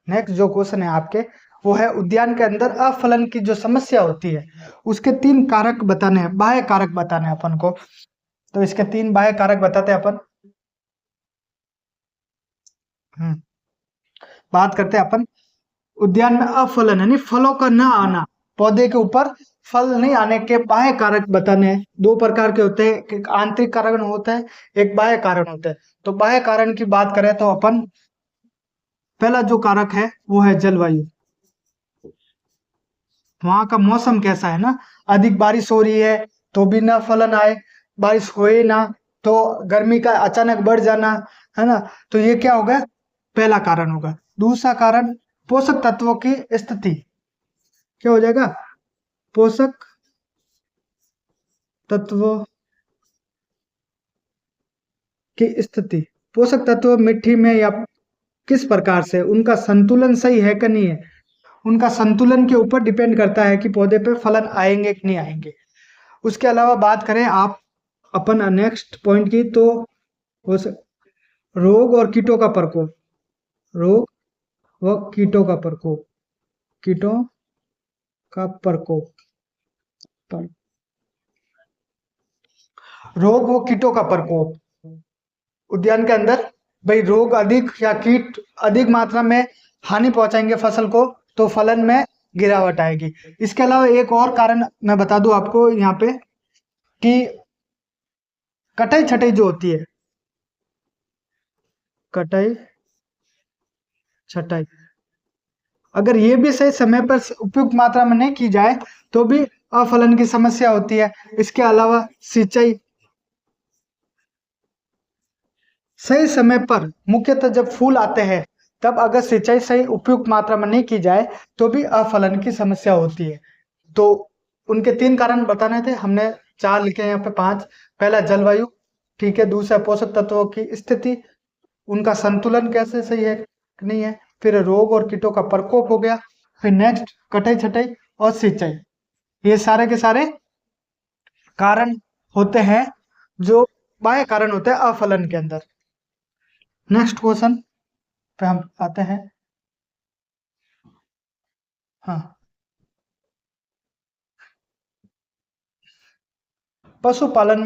नेक्स्ट जो क्वेश्चन है आपके, वो है उद्यान के अंदर अफलन की जो समस्या होती है उसके 3 कारक बताने हैं, बाह्य कारक बताने हैं अपन को। तो इसके 3 बाह्य कारक बताते हैं अपन। बात करते हैं अपन उद्यान में अफलन यानी फलों का ना आना, पौधे के ऊपर फल नहीं आने के बाह्य कारक बताने हैं। 2 प्रकार के होते हैं, एक आंतरिक कारण होता है, एक बाह्य कारण होता है। तो बाह्य कारण की बात करें तो अपन पहला जो कारक है वो है जलवायु। वहां का मौसम कैसा है ना, अधिक बारिश हो रही है तो भी ना फलन आए, बारिश होए ना तो गर्मी का अचानक बढ़ जाना, है ना। तो ये क्या होगा, पहला कारण होगा। दूसरा कारण पोषक तत्वों की स्थिति, क्या हो जाएगा, पोषक तत्वों की स्थिति। पोषक तत्व मिट्टी में या किस प्रकार से उनका संतुलन सही है कि नहीं है, उनका संतुलन के ऊपर डिपेंड करता है कि पौधे पे फलन आएंगे कि नहीं आएंगे। उसके अलावा बात करें आप अपन नेक्स्ट पॉइंट की, तो रोग और कीटों का प्रकोप, रोग व कीटों का प्रकोप, कीटों का प्रकोप, रोग व कीटों का प्रकोप उद्यान के अंदर, भाई रोग अधिक या कीट अधिक मात्रा में हानि पहुंचाएंगे फसल को तो फलन में गिरावट आएगी। इसके अलावा एक और कारण मैं बता दूं आपको यहाँ पे कि कटाई छटाई जो होती है, कटाई छटाई अगर ये भी सही समय पर उपयुक्त मात्रा में नहीं की जाए तो भी अफलन की समस्या होती है। इसके अलावा सिंचाई सही समय पर, मुख्यतः जब फूल आते हैं तब अगर सिंचाई सही उपयुक्त मात्रा में नहीं की जाए तो भी अफलन की समस्या होती है। तो उनके 3 कारण बताने थे, हमने 4 लिखे हैं यहाँ पे 5। पहला जलवायु, ठीक है। दूसरा पोषक तत्वों की स्थिति, उनका संतुलन कैसे सही है कि नहीं है। फिर रोग और कीटों का प्रकोप हो गया। फिर नेक्स्ट कटाई छटाई और सिंचाई। ये सारे के सारे कारण होते हैं जो बाह्य कारण होते हैं अफलन के अंदर। नेक्स्ट क्वेश्चन पे हम आते हैं। हाँ, पशुपालन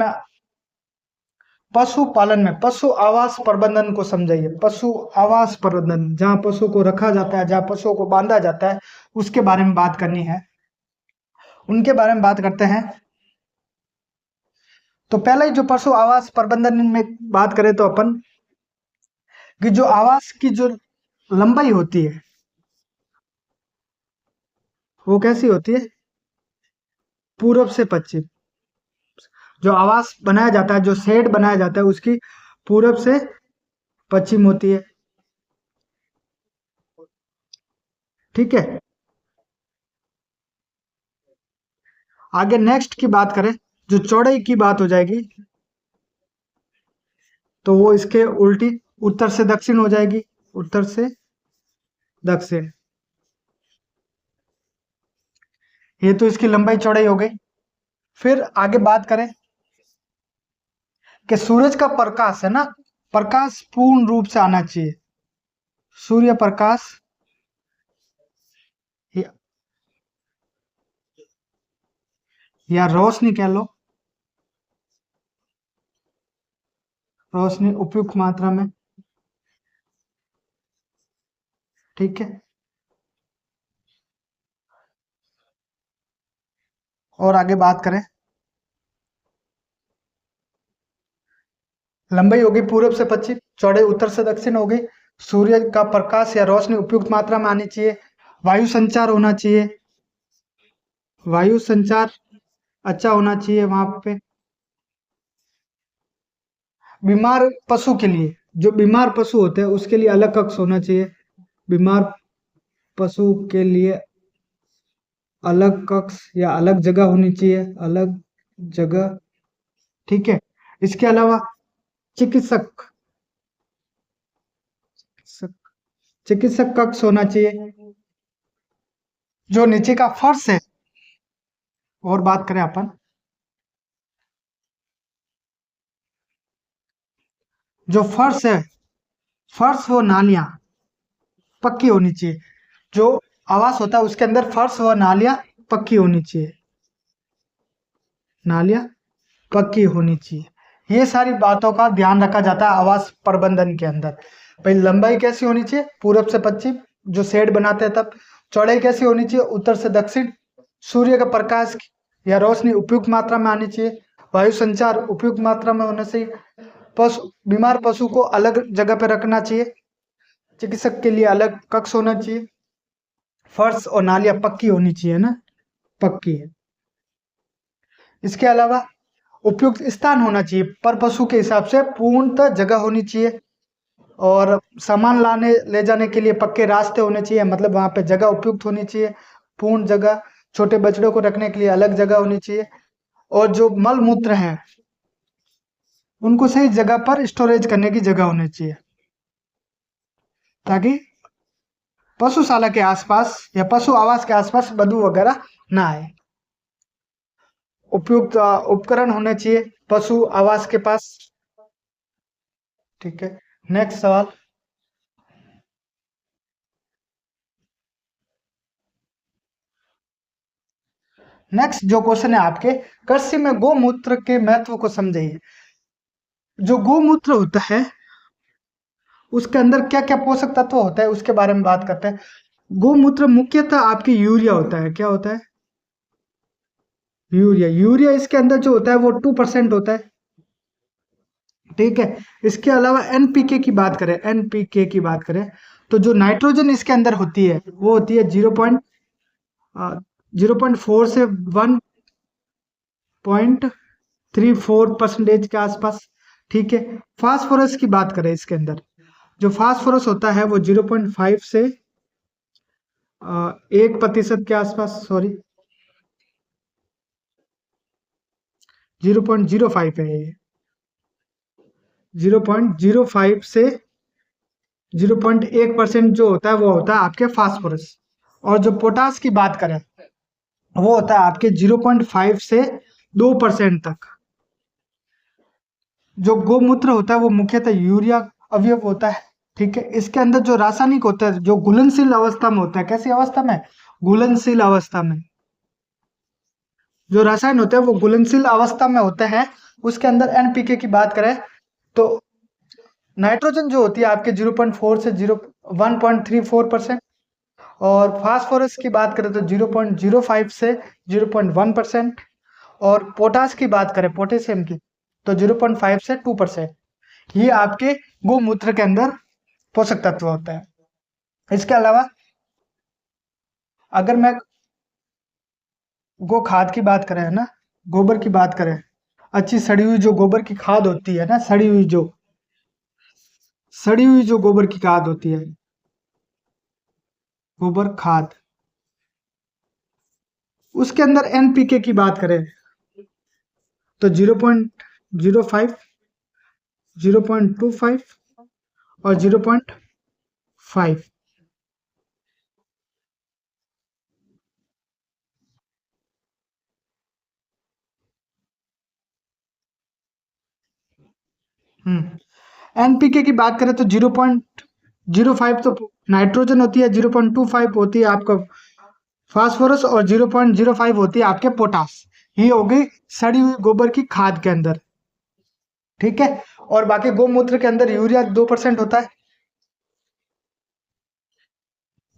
में पशु आवास प्रबंधन को समझाइए। पशु आवास प्रबंधन, जहाँ पशु को रखा जाता है, जहाँ पशुओं को बांधा जाता है, उसके बारे में बात करनी है। उनके बारे में बात करते हैं। तो पहले ही जो पशु आवास प्रबंधन में बात करें तो अपन कि जो आवास की जो लंबाई होती है वो कैसी होती है, पूरब से पश्चिम। जो आवास बनाया जाता है, जो शेड बनाया जाता है, उसकी पूरब से पश्चिम होती है, ठीक है। आगे नेक्स्ट की बात करें, जो चौड़ाई की बात हो जाएगी तो वो इसके उल्टी उत्तर से दक्षिण हो जाएगी, उत्तर से दक्षिण। ये तो इसकी लंबाई चौड़ाई हो गई। फिर आगे बात करें कि सूरज का प्रकाश है ना, प्रकाश पूर्ण रूप से आना चाहिए। सूर्य प्रकाश या रोशनी कह लो, रोशनी उपयुक्त मात्रा में, ठीक है। और आगे बात करें, लंबाई होगी पूरब से पश्चिम, चौड़ाई उत्तर से दक्षिण होगी। सूर्य का प्रकाश या रोशनी उपयुक्त मात्रा में आनी चाहिए। वायु संचार होना चाहिए, वायु संचार अच्छा होना चाहिए वहां पे। बीमार पशु के लिए, जो बीमार पशु होते हैं उसके लिए अलग कक्ष होना चाहिए। बीमार पशु के लिए अलग कक्ष या अलग जगह होनी चाहिए, अलग जगह, ठीक है। इसके अलावा चिकित्सक, चिकित्सक कक्ष होना चाहिए। जो नीचे का फर्श है, और बात करें अपन, जो फर्श है, फर्श वो नालियां पक्की होनी चाहिए। जो आवास होता है उसके अंदर फर्श व नालियां पक्की होनी चाहिए, नालियां पक्की होनी चाहिए। ये सारी बातों का ध्यान रखा जाता है आवास प्रबंधन के अंदर। भाई लंबाई कैसी होनी चाहिए, पूरब से पश्चिम, जो शेड बनाते हैं तब। चौड़ाई कैसी होनी चाहिए, उत्तर से दक्षिण। सूर्य का प्रकाश या रोशनी उपयुक्त मात्रा में आनी चाहिए। वायु संचार उपयुक्त मात्रा में होना चाहिए। पशु, बीमार पशु को अलग जगह पे रखना चाहिए। चिकित्सक के लिए अलग कक्ष होना चाहिए। फर्श और नालियां पक्की होनी चाहिए ना, पक्की है। इसके अलावा उपयुक्त स्थान होना चाहिए, पर पशु के हिसाब से पूर्णतः जगह होनी चाहिए। और सामान लाने ले जाने के लिए पक्के रास्ते होने चाहिए, मतलब वहां पे जगह उपयुक्त होनी चाहिए, पूर्ण जगह। छोटे बछड़ों को रखने के लिए अलग जगह होनी चाहिए। और जो मल मूत्र है उनको सही जगह पर स्टोरेज करने की जगह होनी चाहिए, ताकि पशुशाला के आसपास या पशु आवास के आसपास बदबू वगैरह ना आए। उपयुक्त उपकरण होने चाहिए पशु आवास के पास, ठीक है। नेक्स्ट सवाल, नेक्स्ट जो क्वेश्चन है आपके, कृषि में गोमूत्र के महत्व को समझिए। जो गोमूत्र होता है उसके अंदर क्या क्या पोषक तत्व होता है उसके बारे में बात करते हैं। गोमूत्र मुख्यतः आपकी यूरिया होता है। क्या होता है, यूरिया। यूरिया इसके अंदर जो होता है वो 2% होता है, ठीक है। इसके अलावा एनपीके की बात करें, एनपीके की बात करें तो जो नाइट्रोजन इसके अंदर होती है वो होती है 0.04 से 1.34% के आसपास, ठीक है। फास्फोरस की बात करें, इसके अंदर जो फास्फोरस होता है वो 0.5 से 1% के आसपास, सॉरी 0.05 है ये। 0.05 से 0.1% जो होता है वो होता है आपके फास्फोरस। और जो पोटास की बात करें वो होता है आपके 0.5 से 2% तक। जो गोमूत्र होता है वो मुख्यतः यूरिया अवयव होता है, ठीक है। इसके अंदर जो रासायनिक होता है जो घुलनशील अवस्था में होता है, कैसी अवस्था में, घुलनशील अवस्था में। जो रसायन होते हैं वो घुलनशील अवस्था में होते हैं। उसके अंदर एनपीके की बात करें तो नाइट्रोजन जो होती है आपके 0.4 से 1.34%। और फास्फोरस की बात करें तो 0.05 से 0.1%। और पोटास की बात करें, पोटेशियम की, तो 0.5 से 2%। ये आपके गोमूत्र के अंदर पोषक तत्व होता है। इसके अलावा अगर मैं गो खाद की बात करें, है ना, गोबर की बात करें, अच्छी सड़ी हुई जो गोबर की खाद होती है ना, सड़ी हुई जो गोबर की खाद होती है, गोबर खाद, उसके अंदर एनपीके की बात करें तो 0.05, 0.25 और 0.5। एनपीके की बात करें तो 0.05 तो नाइट्रोजन होती है, 0.25 होती है आपका फास्फोरस और 0.05 होती है आपके पोटास। ये हो गई सड़ी हुई गोबर की खाद के अंदर, ठीक है। और बाकी गोमूत्र के अंदर यूरिया 2% होता है।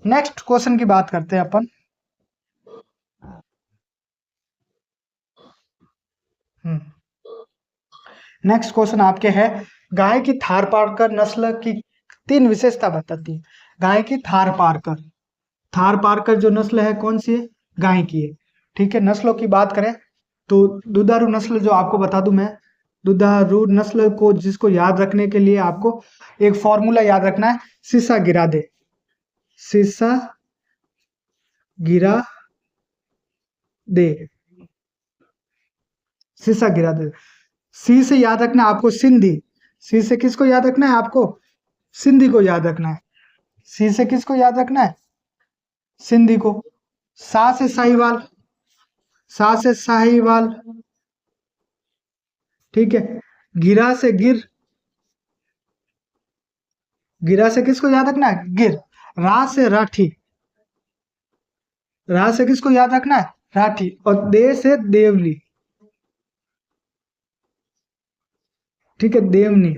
नेक्स्ट क्वेश्चन की बात करते हैं अपन। नेक्स्ट क्वेश्चन आपके है, गाय की थारपारकर नस्ल की 3 विशेषता बताती है। गाय की थारपारकर, थारपारकर जो नस्ल है कौन सी है, गाय की है, ठीक है। नस्लों की बात करें तो दुधारू नस्ल जो आपको बता दूं मैं, दुधारू नस्ल को जिसको याद रखने के लिए आपको एक फॉर्मूला याद रखना है, सीसा गिरा दे, सीसा गिरा दे, सीसा गिरा दे। सी से याद रखना आपको सिंधी। सी से किसको याद रखना है आपको? सिंधी को याद रखना है। सी से किसको याद रखना है? सिंधी को। सा से साहिवाल। सा से साहिवाल। ठीक है। गिरा से गिर। गिरा से किसको याद रखना है? गिर। रा से राठी। रा से किसको याद रखना है? राठी। और दे से देवली। ठीक है, देवनी।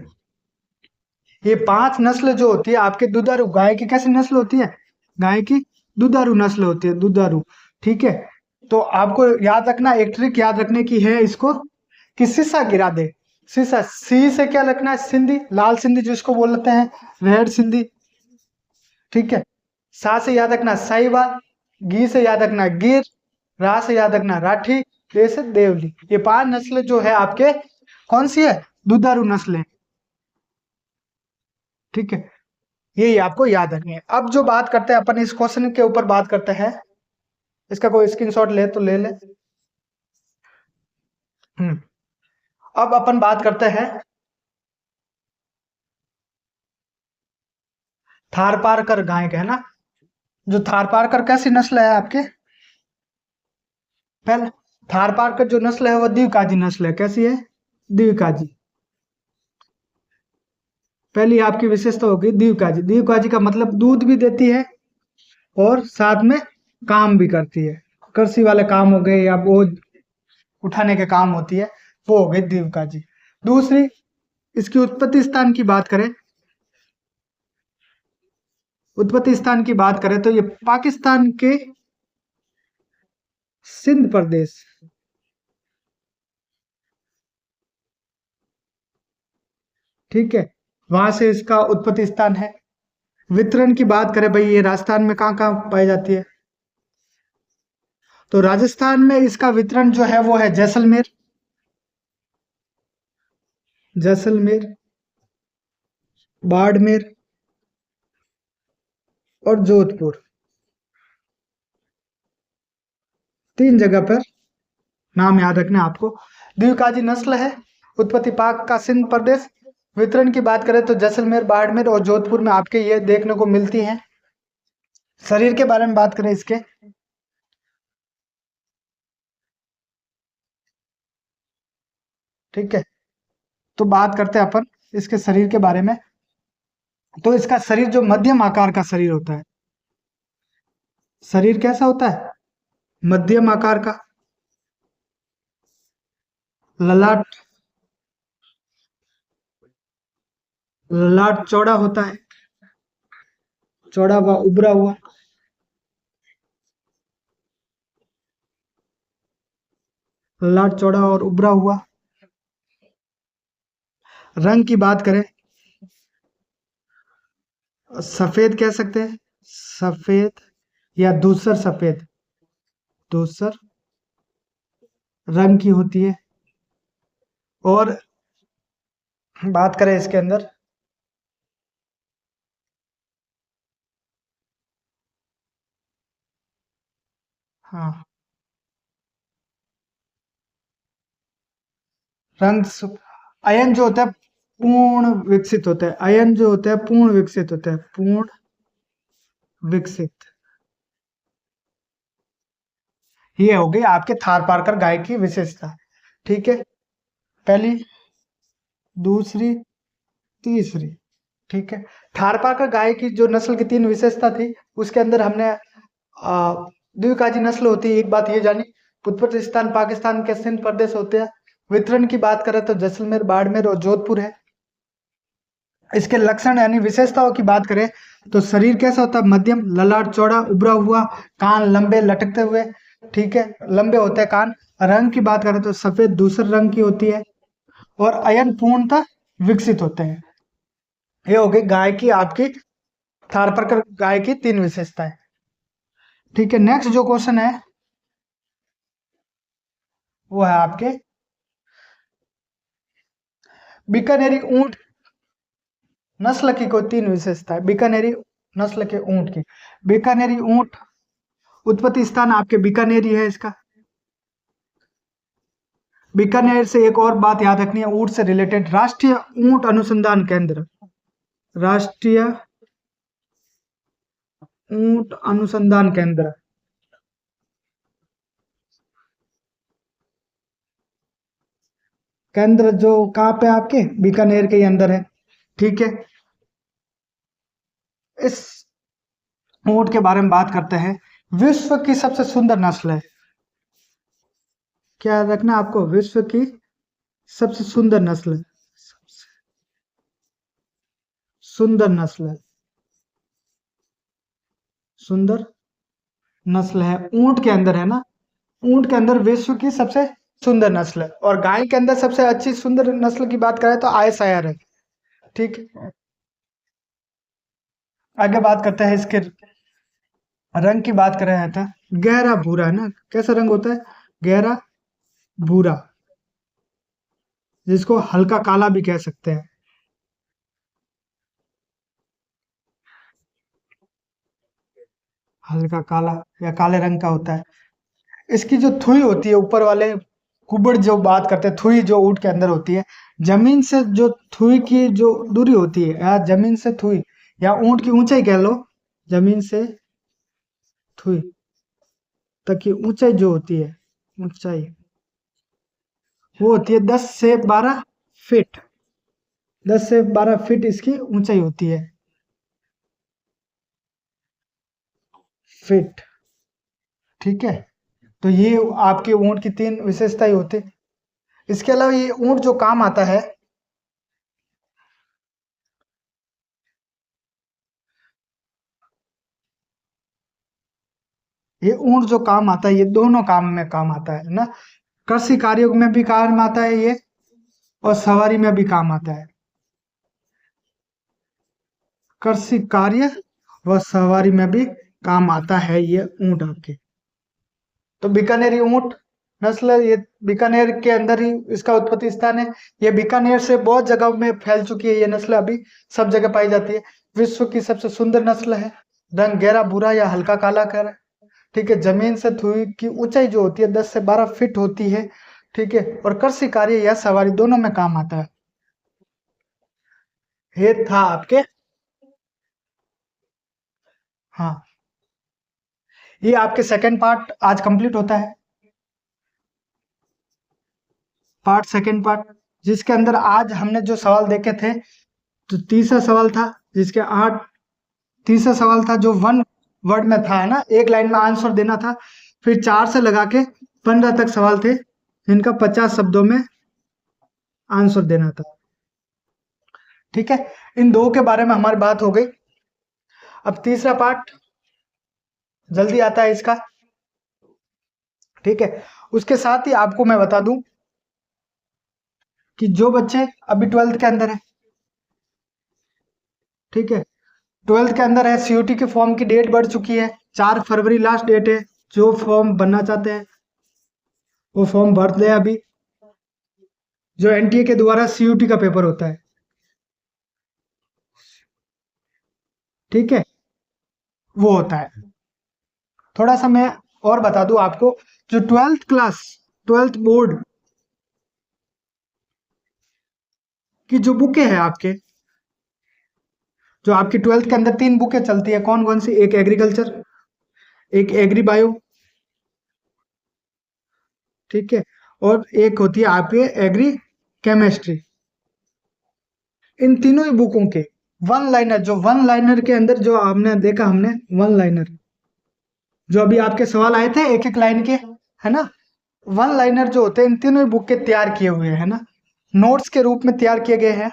ये 5 नस्ल जो होती है आपके दुधारू गाय की, कैसी नस्ल होती है? गाय की दुधारू नस्ल होती है, दुधारू। ठीक है। तो आपको याद रखना, एक ट्रिक याद रखने की है इसको, कि सीसा गिरा दे। सीसा, सी से क्या रखना है? सिंधी, लाल सिंधी जिसको बोलते हैं, रेड सिंधी। ठीक है। सा से याद रखना साहिवाल। गी से याद रखना गिर। रा से याद रखना राठी। दे से देवली। ये 5 नस्ल जो है आपके, कौन सी है? दुधारू नस्ल है। ठीक है, यही आपको याद रखनी है। अब जो बात करते हैं अपन, इस क्वेश्चन के ऊपर बात करते हैं। इसका कोई स्क्रीनशॉट ले तो ले ले। अब अपन बात करते हैं थारपारकर गाय के, है ना। जो थारपारकर कैसी नस्ल है आपके? पहले थारपारकर जो नस्ल है वो द्विकाजी नस्ल है। कैसी है? द्विकाजी। पहली आपकी विशेषता होगी द्विकाजी। द्विकाजी का मतलब दूध भी देती है और साथ में काम भी करती है। कृषि वाले काम हो गए या बोझ उठाने के काम होती है, वो हो गई द्विकाजी। दूसरी, इसकी उत्पत्ति स्थान की बात करें, उत्पत्ति स्थान की बात करें तो ये पाकिस्तान के सिंध प्रदेश, ठीक है, वहां से इसका उत्पत्ति स्थान है। वितरण की बात करें भाई, ये राजस्थान में कहाँ कहाँ पाई जाती है? तो राजस्थान में इसका वितरण जो है वो है जैसलमेर, जैसलमेर, बाड़मेर और जोधपुर। 3 जगह पर नाम याद रखना है आपको। द्विकाजी नस्ल है, उत्पत्ति पाक का सिंध प्रदेश। वितरण की बात करें तो जैसलमेर, बाड़मेर और जोधपुर में आपके ये देखने को मिलती हैं। शरीर के बारे में बात करें इसके, ठीक है, तो बात करते हैं अपन इसके शरीर के बारे में। तो इसका शरीर जो मध्यम आकार का शरीर होता है। शरीर कैसा होता है? मध्यम आकार का। ललाट, ललाट चौड़ा होता है, चौड़ा हुआ, उभरा हुआ। ललाट चौड़ा और उभरा हुआ। रंग की बात करें, सफेद कह सकते हैं, सफेद या धूसर सफेद, धूसर रंग की होती है। और बात करें इसके अंदर, हाँ, रंग अयन जो होता है पूर्ण विकसित होता है। अयन जो होता है पूर्ण विकसित होता है, पूर्ण विकसित। ये हो गई आपके थारपारकर गाय की विशेषता। ठीक है, पहली, दूसरी, तीसरी। ठीक है। थारपारकर गाय की जो नस्ल की 3 विशेषता थी, उसके अंदर हमने द्विकाजी नस्ल होती है, एक बात ये जानी। उत्पत्ति स्थान पाकिस्तान के सिंध प्रदेश होते हैं। वितरण की बात करें तो जैसलमेर, बाड़मेर और जोधपुर है। इसके लक्षण यानी विशेषताओं की बात करें तो शरीर कैसा होता है? मध्यम, ललाट चौड़ा उभरा हुआ, कान लंबे लटकते हुए, ठीक है, लंबे होते हैं कान। रंग की बात करें तो सफेद धूसर रंग की होती है और अयन पूर्णतः विकसित होते हैं। ये हो गई गाय की, आपकी थारपारकर गाय की 3 विशेषताएं। ठीक है, नेक्स्ट जो क्वेश्चन है वो है आपके बीकानेरी ऊंट नस्ल की कोई 3 विशेषता है। बीकानेरी नस्ल के ऊंट की, बीकानेरी ऊंट, उत्पत्ति स्थान आपके बीकानेरी है इसका। बीकानेर से एक और बात याद रखनी है ऊंट से रिलेटेड, राष्ट्रीय ऊंट अनुसंधान केंद्र, राष्ट्रीय ऊंट अनुसंधान केंद्र, केंद्र जो कहाँ पे आपके बीकानेर के ही अंदर है। ठीक है, इस ऊंट के बारे में बात करते हैं। विश्व की सबसे सुंदर नस्ल है, क्या याद रखना आपको, विश्व की सबसे सुंदर नस्ल, सबसे सुंदर नस्ल, सुंदर नस्ल है ऊंट के अंदर, है ना। ऊंट के अंदर विश्व की सबसे सुंदर नस्ल है, और गाय के अंदर सबसे अच्छी सुंदर नस्ल की बात करें तो आयशायर है। ठीक है, आगे बात करते हैं इसके रंग की बात कर रहे थे। गहरा भूरा, है ना, कैसा रंग होता है, गहरा भूरा, जिसको हल्का काला भी कह सकते हैं। हल्का काला या काले रंग का होता है। इसकी जो थुई होती है ऊपर वाले कुबड़, जो बात करते हैं थुई जो ऊँट के अंदर होती है, जमीन से जो थुई की जो दूरी होती है, या जमीन से थुई या ऊँट की ऊंचाई कह लो, जमीन से थुई तक की ऊंचाई जो होती है, ऊंचाई वो होती है 10 से 12 फीट, 10 से 12 फीट इसकी ऊंचाई होती है, फीट। ठीक है, तो ये आपके ऊंट की 3 विशेषताएं होती है। इसके अलावा ये ऊंट जो काम आता है, ये ऊंट जो काम आता है, ये दोनों काम में काम आता है ना। कृषि कार्यों में भी काम आता है ये, और सवारी में भी काम आता है। कृषि कार्य व सवारी में भी काम आता है ये ऊंट आपके। तो बीकानेरी ऊंट नस्ल, ये बीकानेर के अंदर ही इसका उत्पत्ति स्थान है। ये बीकानेर से बहुत जगह में फैल चुकी है, ये नस्ल अभी सब जगह पाई जाती है। विश्व की सबसे सुंदर नस्ल है, रंग गहरा भूरा या हल्का काला कर। ठीक है, जमीन से थुई की ऊंचाई जो होती है 10 से 12 फीट होती है। ठीक है, और कृषि कार्य या सवारी दोनों में काम आता है। ये था आपके, हाँ, ये आपके सेकंड पार्ट आज कंप्लीट होता है, पार्ट सेकंड पार्ट, जिसके अंदर आज हमने जो सवाल देखे थे, तो तीसरा सवाल था जिसके 8, तीसरा सवाल था जो 1 वर्ड में था, है ना, एक लाइन में आंसर देना था। फिर 4 से लगा के 15 तक सवाल थे, जिनका 50 शब्दों में आंसर देना था। ठीक है, इन दो के बारे में हमारी बात हो गई। अब तीसरा पार्ट जल्दी आता है इसका। ठीक है, उसके साथ ही आपको मैं बता दूं कि जो बच्चे अभी 12th के अंदर है, ठीक है, 12th के अंदर है, सीयूटी के फॉर्म की डेट बढ़ चुकी है, 4 फरवरी लास्ट डेट है। जो फॉर्म भरना चाहते हैं वो फॉर्म भर दे अभी। जो एनटीए के द्वारा सीयूटी का पेपर होता है, ठीक है, वो होता है। थोड़ा सा मैं और बता दूं आपको, जो 12th क्लास, 12th बोर्ड की जो बुकें हैं आपके, जो आपकी 12th के अंदर 3 बुकें चलती है, कौन कौन सी, एक एग्रीकल्चर, एक एग्री बायो, ठीक है, और एक होती है आपके एग्री केमिस्ट्री। इन तीनों ही बुकों के वन लाइनर, जो वन लाइनर के अंदर जो हमने देखा, हमने वन लाइनर जो अभी आपके सवाल आए थे एक एक लाइन के, है ना, वन लाइनर जो होते हैं इन तीनों ही बुक के तैयार किए हुए हैं ना, नोट्स के रूप में तैयार किए गए हैं।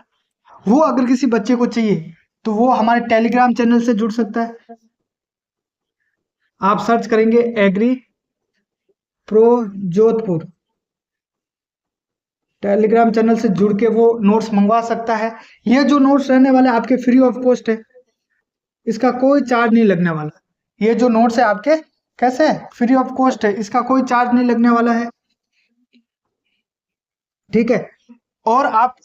वो अगर किसी बच्चे को चाहिए तो वो हमारे टेलीग्राम चैनल से जुड़ सकता है। आप सर्च करेंगे agri pro Jodhpur, Telegram channel से जुड़ के वो नोट्स मंगवा सकता है। ये जो नोट्स रहने वाले आपके फ्री ऑफ कॉस्ट है, इसका कोई चार्ज नहीं लगने वाला। ये जो नोट्स है आपके कैसे फ्री ऑफ कॉस्ट है, इसका कोई चार्ज नहीं लगने वाला है। ठीक है, और आप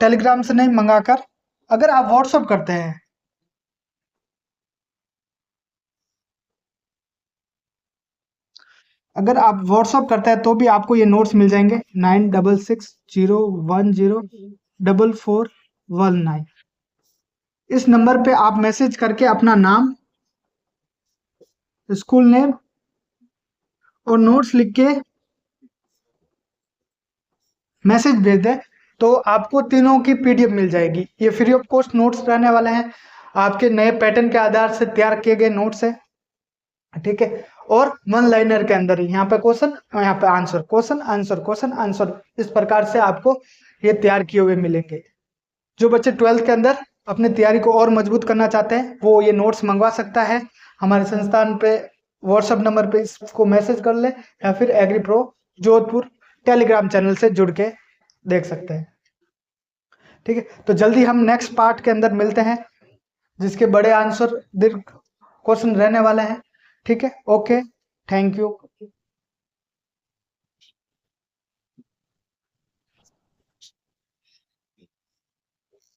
टेलीग्राम से नहीं मंगाकर अगर आप व्हाट्सअप करते हैं, अगर आप व्हाट्सअप करते हैं तो भी आपको ये नोट्स मिल जाएंगे 9660104419। इस नंबर पे आप मैसेज करके अपना नाम, स्कूल नेम और नोट्स लिख के मैसेज भेज दें तो आपको तीनों की पीडीएफ मिल जाएगी। ये फ्री ऑफ कॉस्ट नोट्स रहने वाले हैं, आपके नए पैटर्न के आधार से तैयार किए गए नोट्स है, ठीक है। और वन लाइनर के अंदर यहाँ पे क्वेश्चन, यहाँ पे answer, question answer, question answer, इस प्रकार से आपको ये तैयार किए हुए मिलेंगे। जो बच्चे 12th के अंदर अपनी तैयारी को और मजबूत करना चाहते हैं वो ये नोट्स मंगवा सकता है हमारे संस्थान पे, व्हाट्सएप नंबर पे इसको मैसेज कर ले, या फिर agri pro Jodhpur Telegram channel से जुड़ के देख सकते हैं, ठीक है। तो जल्दी हम नेक्स्ट पार्ट के अंदर मिलते हैं जिसके बड़े आंसर दीर्घ क्वेश्चन रहने वाले हैं, ठीक है। Okay, thank you.